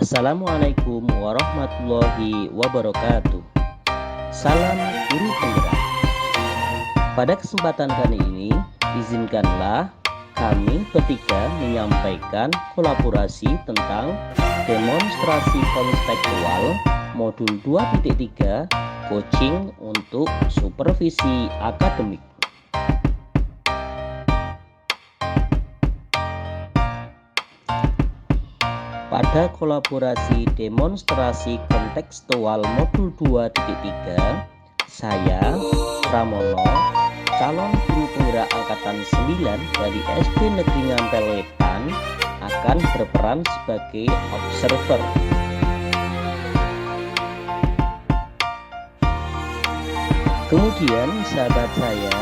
Assalamualaikum warahmatullahi wabarakatuh. Salam guru penggerak. Pada kesempatan kali ini, izinkanlah kami bertiga menyampaikan kolaborasi tentang demonstrasi konstekstual modul 2.3 coaching untuk supervisi akademik. Pada kolaborasi demonstrasi kontekstual modul 2.3, saya, Pramono, calon guru penggerak angkatan 9 dari SD Negeri Ngampel Wetan, akan berperan sebagai observer. Kemudian sahabat saya,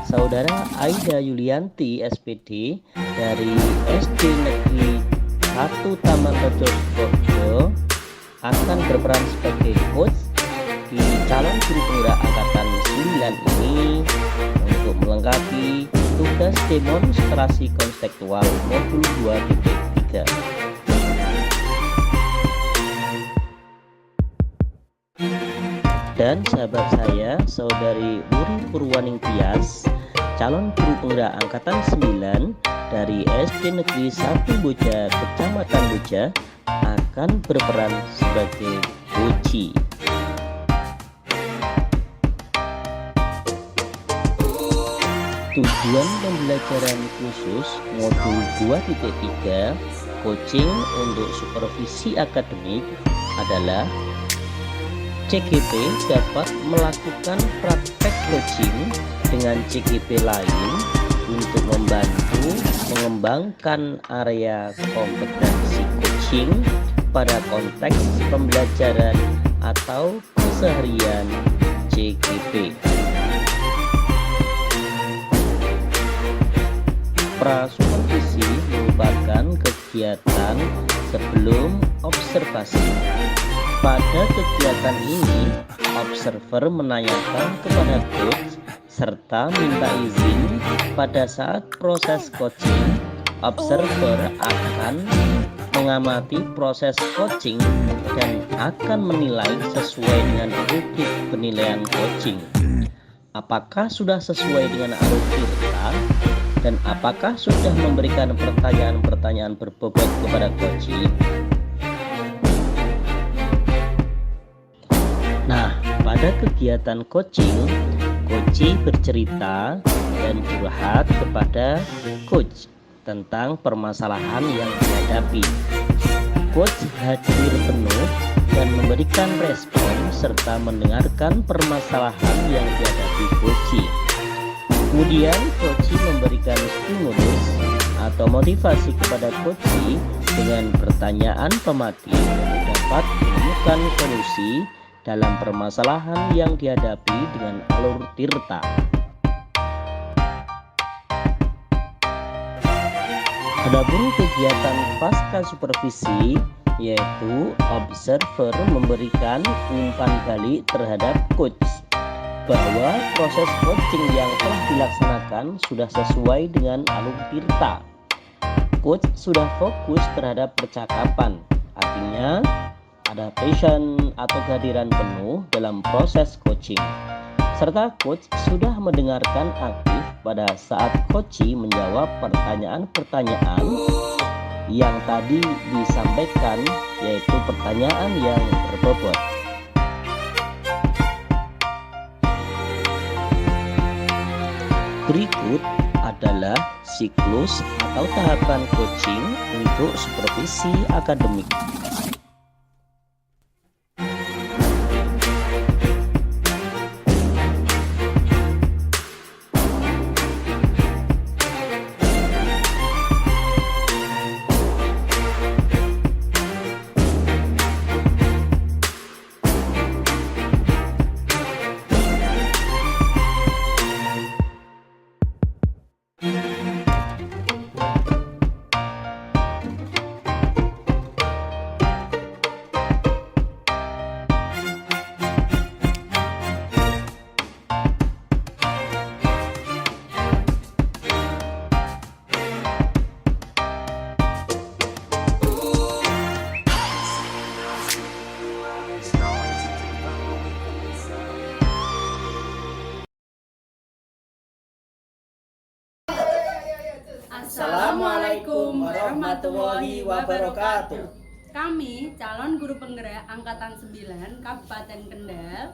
Saudara Aida Yulianti SPD dari SD Negeri 1 Taman Rejo Sidoarjo akan berperan sebagai coach di calon guru penggerak angkatan 9 ini untuk melengkapi tugas demonstrasi konstekstual modul 2.3. Dan sahabat saya, Saudari Wuri Purwaning Tias, calon guru penggerak angkatan 9 dari SD Negeri 1 Boja, Kecamatan Boja, akan berperan sebagai coach. Tujuan pembelajaran khusus modul 2.3 coaching untuk supervisi akademik adalah CGP dapat melakukan praktek coaching dengan CGP lain untuk membantu mengembangkan area kompetensi coaching pada konteks pembelajaran atau keseharian CGP. Prasupervisi merupakan kegiatan sebelum observasi. Pada kegiatan ini, observer menanyakan kepada coach serta minta izin. Pada saat proses coaching, observer akan mengamati proses coaching dan akan menilai sesuai dengan rubrik penilaian coaching. Apakah sudah sesuai dengan alur kita dan apakah sudah memberikan pertanyaan-pertanyaan berbobot kepada coaching? Nah, pada kegiatan coaching, coach bercerita dan curhat kepada coach tentang permasalahan yang dihadapi. Coach hadir penuh dan memberikan respon serta mendengarkan permasalahan yang dihadapi coach. Kemudian coach memberikan stimulus atau motivasi kepada coach dengan pertanyaan pematik yang dapat menemukan solusi dalam permasalahan yang dihadapi dengan alur tirta. Adapun kegiatan pasca supervisi, yaitu observer memberikan umpan balik terhadap coach bahwa proses coaching yang telah dilaksanakan sudah sesuai dengan alur tirta. Coach sudah fokus terhadap percakapan, artinya ada passion atau kehadiran penuh dalam proses coaching, serta coach sudah mendengarkan aktif pada saat coach menjawab pertanyaan-pertanyaan yang tadi disampaikan, yaitu pertanyaan yang berbobot. Berikut adalah siklus atau tahapan coaching untuk supervisi akademik. warahmatullahi wabarakatuh. Kami, calon guru penggerak Angkatan 9 Kabupaten Kendal,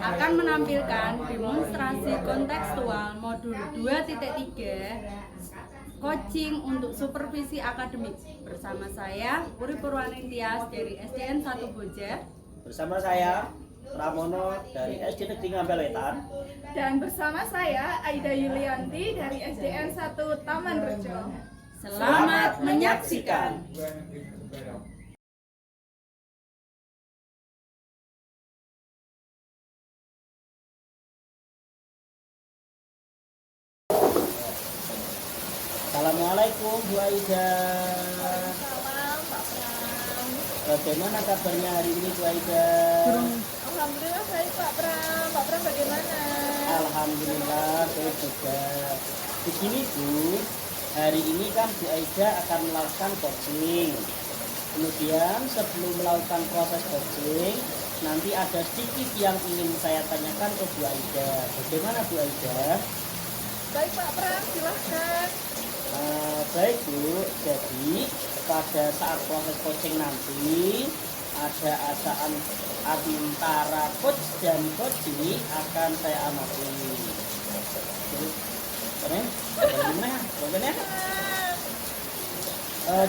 akan menampilkan demonstrasi kontekstual modul 2.3 coaching untuk supervisi akademik. Bersama saya, Wuri Purwaning Tias dari SDN 1 Boja. Bersama saya, Pramono dari SD Negeri Ngambel Wetan. Dan bersama saya, Aida Yulianti dari SDN 1 Taman Rejo. Selamat menyaksikan. Assalamualaikum Bu Aida. Salam, Pak Pram. Bagaimana kabarnya hari ini Bu Aida? Alhamdulillah baik Pak Pram. Pak Pram bagaimana? Alhamdulillah baik juga. Begini Bu, hari ini kan Bu Aida akan melakukan coaching. Kemudian sebelum melakukan proses coaching, nanti ada sedikit yang ingin saya tanyakan ke Bu Aida. Bagaimana Bu Aida? Baik Pak Pram, silahkan. Baik Bu, jadi pada saat proses coaching nanti ada acaan antara coach dan coachee akan saya amati.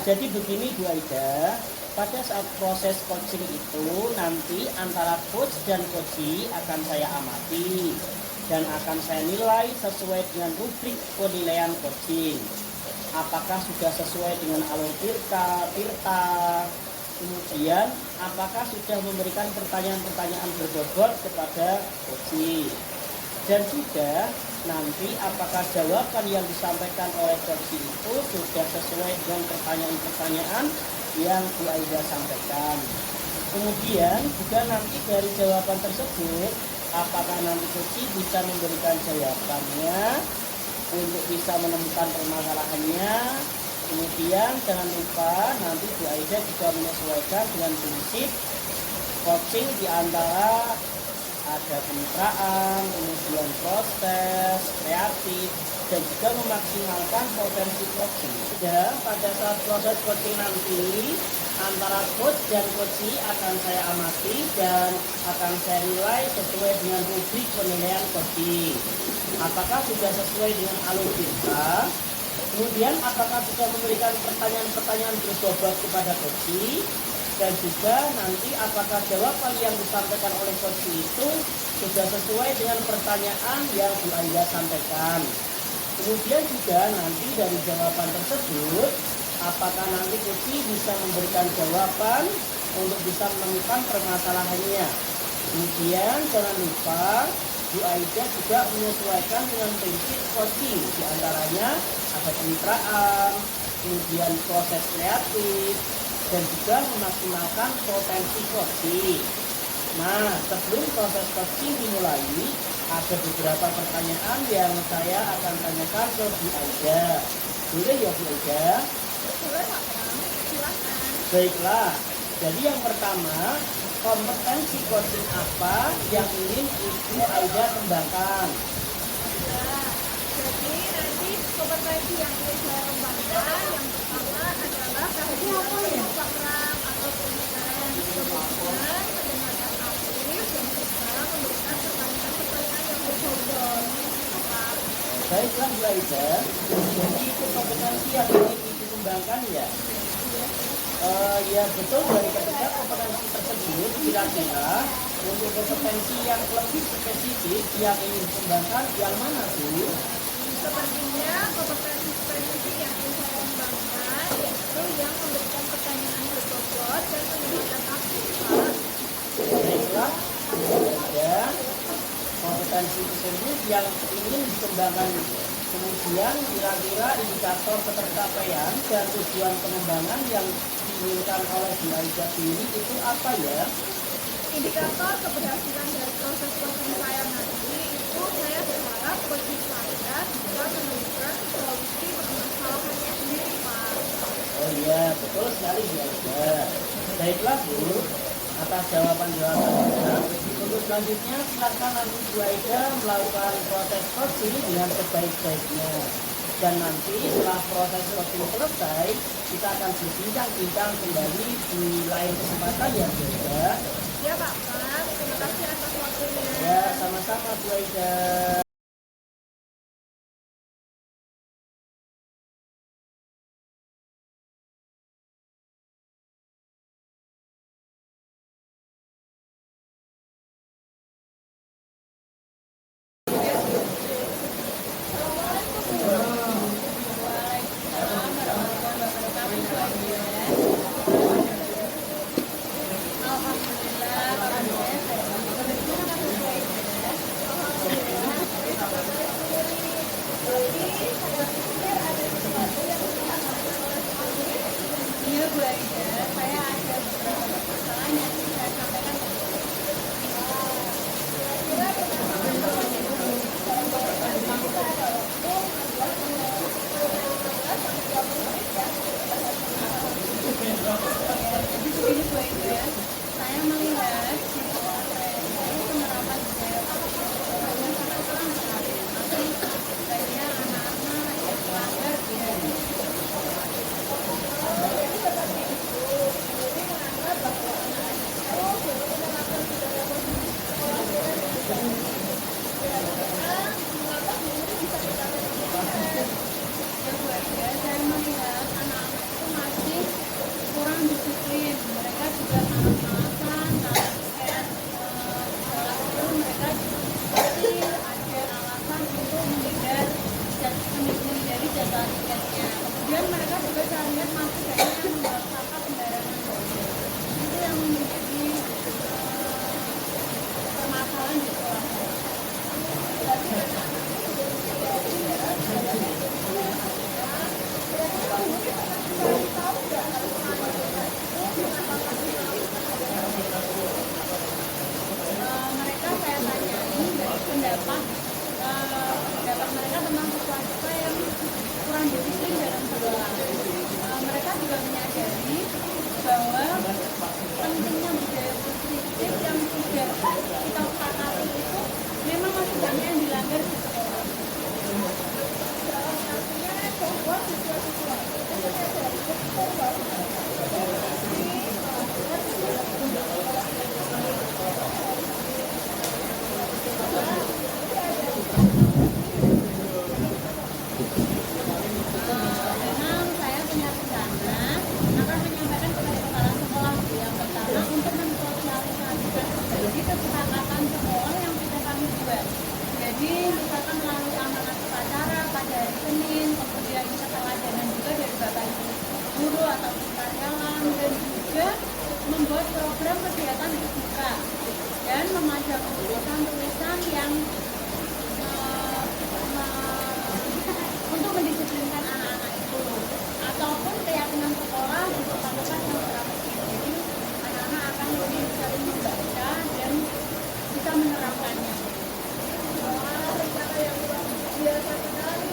Jadi begini Bu Aida, pada saat proses coaching itu nanti antara coach dan coachee akan saya amati dan akan saya nilai sesuai dengan rubrik penilaian coaching. Apakah sudah sesuai dengan alur tirta, kemudian apakah sudah memberikan pertanyaan-pertanyaan berbobot kepada coachee, dan juga nanti apakah jawaban yang disampaikan oleh coachee itu sudah sesuai dengan pertanyaan-pertanyaan yang Bu Aida sampaikan. Kemudian juga nanti dari jawaban tersebut, apakah nanti coachee bisa memberikan jawabannya untuk bisa menemukan permasalahannya. Kemudian jangan lupa nanti Bu Aida juga menyesuaikan dengan prinsip coaching di antara ada kemitraan, kemudian proses, kreatif, dan juga memaksimalkan potensi coaching. Dan pada saat proses coaching nanti antara coach dan coachee akan saya amati dan akan saya nilai sesuai dengan rubrik penilaian coaching. Apakah sudah sesuai dengan alur kita? Kemudian apakah sudah memberikan pertanyaan-pertanyaan berbobot kepada coachee? Dan juga nanti apakah jawaban yang disampaikan oleh coachee itu sudah sesuai dengan pertanyaan yang Bu Aida sampaikan. Kemudian juga nanti dari jawaban tersebut, apakah nanti coachee bisa memberikan jawaban untuk bisa menemukan permasalahannya. Kemudian jangan lupa Bu Aida juga menyesuaikan dengan prinsip coaching, di antaranya ada kemitraan, kemudian proses kreatif, dan juga memaksimalkan potensi coaching. Nah, sebelum proses coaching dimulai, ada beberapa pertanyaan yang saya akan tanyakan ke Bu Aida. Boleh ya Bu Aida? Boleh Pak Pram, silahkan. Baiklah, jadi yang pertama, kompetensi coaching apa yang ingin Ibu Aida kembangkan? Jadi nanti kompetensi yang ingin saya kembangkan yang pertama adalah kehadiran Pak Pram atau pembicaraan. Kemudian mendengarkan aktif dan bisa memberikan pertanyaan-pertanyaan yang berbobot. Baiklah Bu Aida, jadi itu kompetensi yang ingin Ibu kembangkan ya? Ya betul, dari ketiga kompetensi tersebut kira-kira untuk kompetensi yang lebih spesifik yang ingin dikembangkan yang mana Bu? Sepertinya kompetensi spesifik yang ingin saya kembangkan yaitu yang memberikan pertanyaan berbobot dan mendengarkan aktif Pak. Baiklah, dan kompetensi tersebut yang ingin dikembangkan. Kemudian kira-kira indikator ketercapaian dan tujuan pengembangan yang diinginkan oleh Bu Aida sendiri itu apa ya? Indikator keberhasilan dari proses coaching saya nanti itu saya berharap coaching saya bisa menemukan solusi permasalahannya sendiri Pak. Oh iya, betul sekali Bu Aida. Baiklah Bu, atas jawaban-jawabannya. Untuk selanjutnya silakan nanti Bu Aida melakukan proses coaching dengan sebaik-baiknya. Dan nanti setelah proses voting selesai, kita akan berbincang-bincang kembali di lain kesempatan ya Bu Aida. Ya Pak, terima kasih atas waktunya. Ya, sama-sama Bu Aida. Iya Bu Aida, saya ada beberapa permasalahan yang ingin saya sampaikan. Jadi begini Bu Aida, saya melihat di sekolah saya itu penerapan budaya yang sangat kurang sekali. Masih banyak anak-anak yang melanggar budaya. Ya Bu Aida, saya melihat anak-anak itu masih kurang disiplin. Mereka juga sangat malasan, sangat sekolah itu mereka pasti ada alasan untuk menghindari jadwal tiketnya. Kemudian mereka juga saya lihat masih banyak yang membawa kakak kendaraan. Itu yang menjadi permasalahan di sekolah. Mereka saya tanyai dari pendapat mereka tentang siswa-siswa yang kurang disiplin dalam sekolah. Mereka juga menyadari bahwa pentingnya budaya positif yang sudah kita sepakati itu memang masih banyak yang dilanggar di sekolah. Memang saya punya rencana akan menyampaikan kepada kepala sekolah yang pertama untuk mensosialisasikan kembali kesepakatan sekolah yang sudah kami buat. Jadi misalkan melalui amanat upacara pada hari Senin, kemudian keteladanan juga dari Bapak Ibu guru atau karyawan, dan juga membuat program kegiatan terbuka dan memajang tulisan-tulisan yang untuk mendisiplinkan anak-anak itu, ataupun keyakinan sekolah disepakatan yang berapa. Jadi anak-anak akan lebih sering membaca dan bisa menerapkannya. Rencana yang biasa sekali,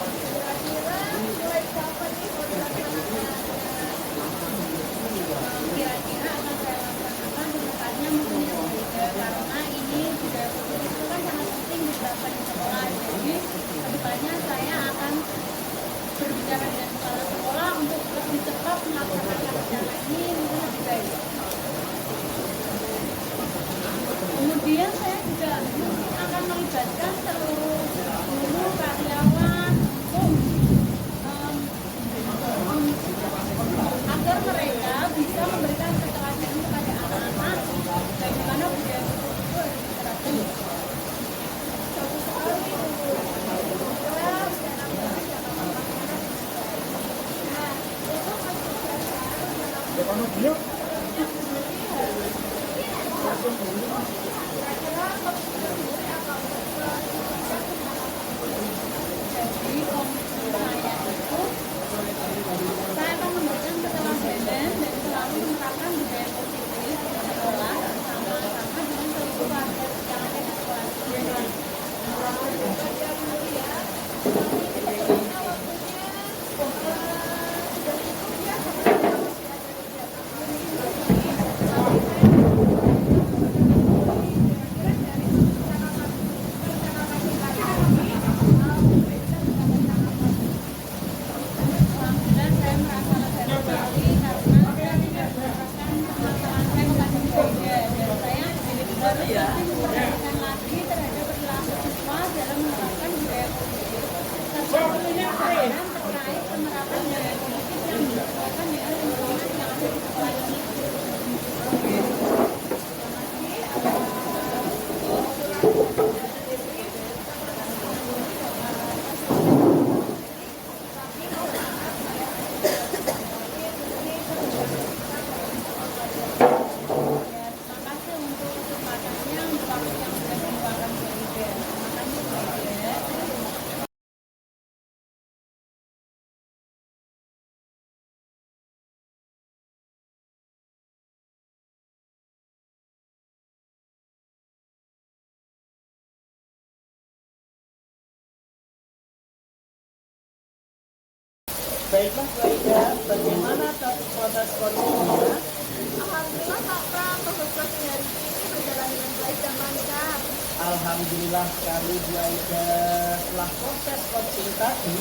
kira-kira mulai kapan nih mau dilaksanakan? Kira-kira akan saya laksanakan secepatnya mungkin ya Bu Aida, karena ini budaya positif itu kan sangat penting diterapkan di sekolah. Jadi kedepannya saya akan berbicara dengan kepala sekolah untuk lebih cepat melaksanakan rencana ini mungkin lebih baik. Kemudian saya juga mungkin akan melibatkan seluruh guru, karyawan agar mereka bisa memberikan keteladanan kepada anak-anak bagaimana budaya positif itu harus diterapkan. Jadi komitmen saya itu saya akan memberikan keteladanan dan selalu menerapkan budaya positif di sekolah bersama-sama dengan seluruh warga yang ada di sekolah. Baiklah Bu Aida, bagaimana proses coachingnya? Alhamdulillah Pak Pram, proses coaching hari ini berjalan dengan baik dan lancar. Alhamdulillah sekali Bu Aida. Setelah proses coaching tadi,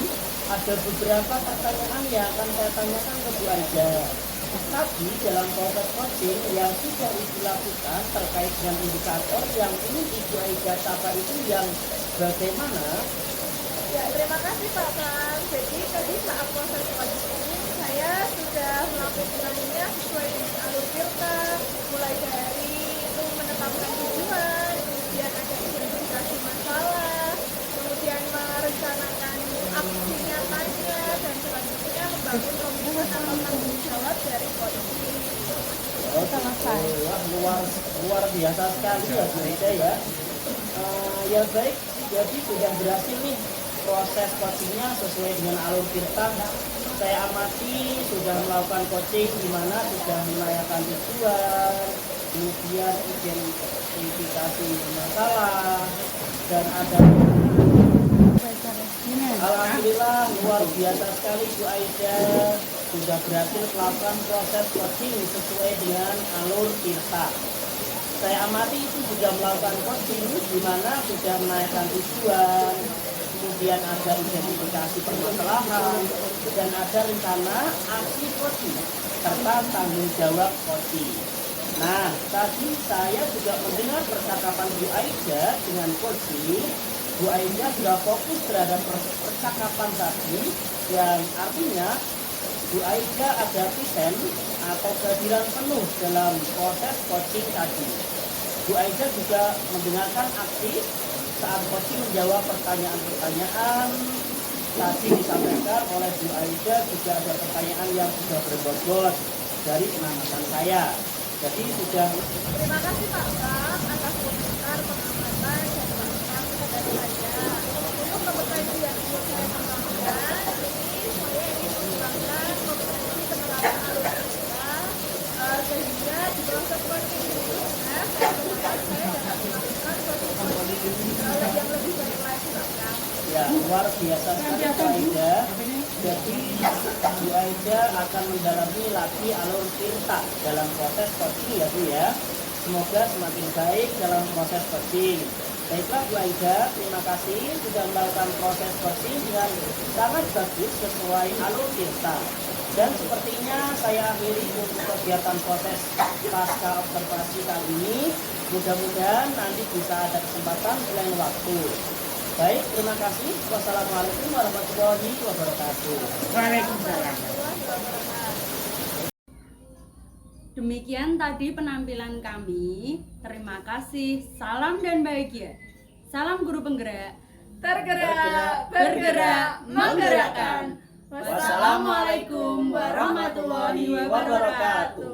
ada beberapa pertanyaan yang akan saya tanyakan ke Bu Aida. Tadi dalam proses coaching yang sudah Ibu lakukan terkait dengan indikator yang ingin Ibu Aida capai itu yang bagaimana? Ya, terima kasih Pak Pram. Jadi tadi saat proses coaching saya sudah melakukannya sesuai dengan alur filter, mulai dari itu menetapkan tujuan, kemudian ada identifikasi masalah, kemudian merencanakan aksi nyatanya, dan selanjutnya membangun komitmen atau tanggung jawab dari coaching. Wah, luar biasa sekali ya Bu Aida ya. Ya baik, jadi sudah berhasil nih proses coachingnya sesuai dengan alur tirta. Saya amati sudah melakukan coaching di mana sudah menanyakan tujuan, kemudian identifikasi masalah, dan ada. Alhamdulillah luar biasa sekali Bu Aida sudah berhasil melakukan proses coaching sesuai dengan alur tirta. Saya amati itu sudah melakukan coaching di mana sudah menanyakan tujuan, kemudian ada identifikasi permasalahan, dan ada rencana aksi coaching serta tanggung jawab coaching. Nah, tadi saya juga mendengar percakapan Bu Aida dengan coaching. Bu Aida sudah fokus terhadap percakapan tadi, yang artinya Bu Aida ada present atau kehadiran penuh dalam proses coaching tadi. Bu Aida juga mendengarkan aktif saat coaching menjawab pertanyaan-pertanyaan tadi disampaikan oleh Bu Aida. Juga ada pertanyaan yang sudah berbobot dari pengamatan saya. Jadi sudah. Terima kasih Pak Pram atas komentar, pengamatan, dan masukan dari saya. Untuk kompetensi yang ingin saya kembangkan, ini saya ingin mengembangkan kompetensi penerapan alur tirta, sehingga di proses coaching berikutnya saya dapat melakukan proses coaching yang lebih baik lagi Pak Pram. Ya, luar biasa sekali Bu Aida. Jadi Bu Aida akan mendalami lagi alur tirta dalam proses coaching ya Bu ya. Semoga semakin baik dalam proses coaching. Baiklah Bu Aida, terima kasih sudah melakukan proses coaching dengan sangat bagus sesuai alur tirta. Dan sepertinya saya akhiri untuk kegiatan proses pasca observasi kali ini. Mudah-mudahan nanti bisa ada kesempatan selain waktu. Baik, terima kasih. Wassalamualaikum warahmatullahi wabarakatuh. Demikian tadi penampilan kami. Terima kasih. Salam dan bahagia. Salam guru penggerak. Tergerak, bergerak, menggerakkan. Wassalamualaikum warahmatullahi wabarakatuh.